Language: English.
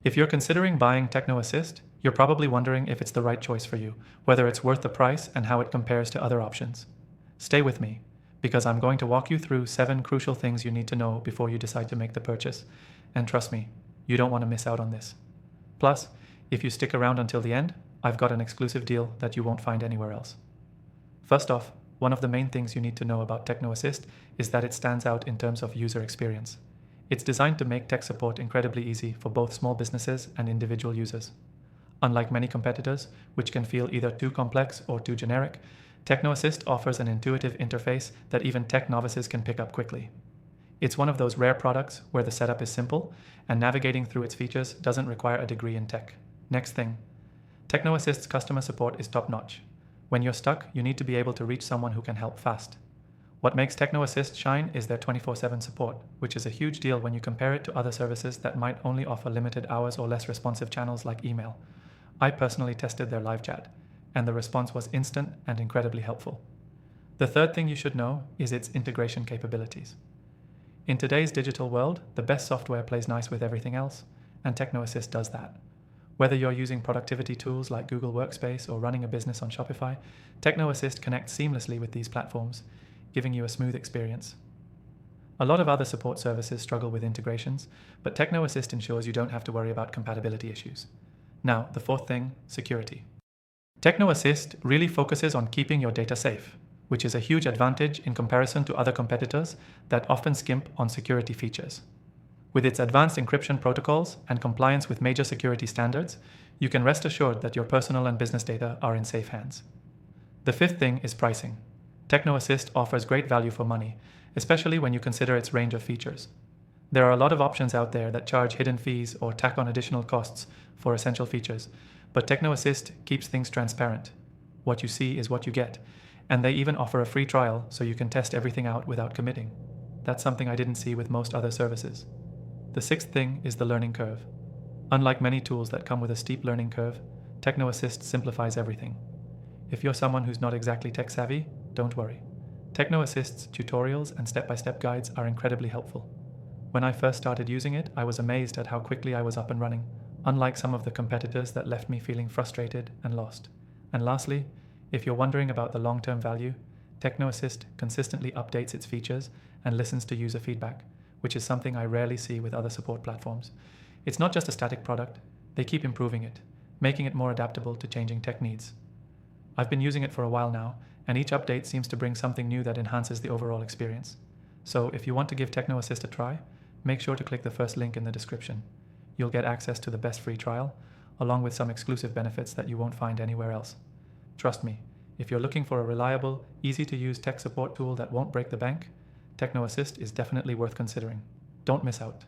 If you're considering buying Techno Assist, you're probably wondering if it's the right choice for you, whether it's worth the price and how it compares to other options. Stay with me, because I'm going to walk you through 7 crucial things you need to know before you decide to make the purchase. And trust me, you don't want to miss out on this. Plus, if you stick around until the end, I've got an exclusive deal that you won't find anywhere else. First off, one of the main things you need to know about Techno Assist is that it stands out in terms of user experience. It's designed to make tech support incredibly easy for both small businesses and individual users. Unlike many competitors, which can feel either too complex or too generic, Techno Assist offers an intuitive interface that even tech novices can pick up quickly. It's one of those rare products where the setup is simple and navigating through its features doesn't require a degree in tech. Next thing, Techno Assist's customer support is top-notch. When you're stuck, you need to be able to reach someone who can help fast. What makes Techno Assist shine is their 24/7 support, which is a huge deal when you compare it to other services that might only offer limited hours or less responsive channels like email. I personally tested their live chat, and the response was instant and incredibly helpful. The third thing you should know is its integration capabilities. In today's digital world, the best software plays nice with everything else, and Techno Assist does that. Whether you're using productivity tools like Google Workspace or running a business on Shopify, Techno Assist connects seamlessly with these platforms, giving you a smooth experience. A lot of other support services struggle with integrations, but Techno Assist ensures you don't have to worry about compatibility issues. Now, the fourth thing, security. Techno Assist really focuses on keeping your data safe, which is a huge advantage in comparison to other competitors that often skimp on security features. With its advanced encryption protocols and compliance with major security standards, you can rest assured that your personal and business data are in safe hands. The fifth thing is pricing. Techno Assist offers great value for money, especially when you consider its range of features. There are a lot of options out there that charge hidden fees or tack on additional costs for essential features, but Techno Assist keeps things transparent. What you see is what you get, and they even offer a free trial so you can test everything out without committing. That's something I didn't see with most other services. The sixth thing is the learning curve. Unlike many tools that come with a steep learning curve, Techno Assist simplifies everything. If you're someone who's not exactly tech savvy, don't worry. Techno Assist's tutorials and step-by-step guides are incredibly helpful. When I first started using it, I was amazed at how quickly I was up and running, unlike some of the competitors that left me feeling frustrated and lost. And lastly, if you're wondering about the long-term value, Techno Assist consistently updates its features and listens to user feedback, which is something I rarely see with other support platforms. It's not just a static product, they keep improving it, making it more adaptable to changing tech needs. I've been using it for a while now, and each update seems to bring something new that enhances the overall experience. So if you want to give Techno Assist a try, make sure to click the first link in the description. You'll get access to the best free trial, along with some exclusive benefits that you won't find anywhere else. Trust me, if you're looking for a reliable, easy-to-use tech support tool that won't break the bank, Techno Assist is definitely worth considering. Don't miss out.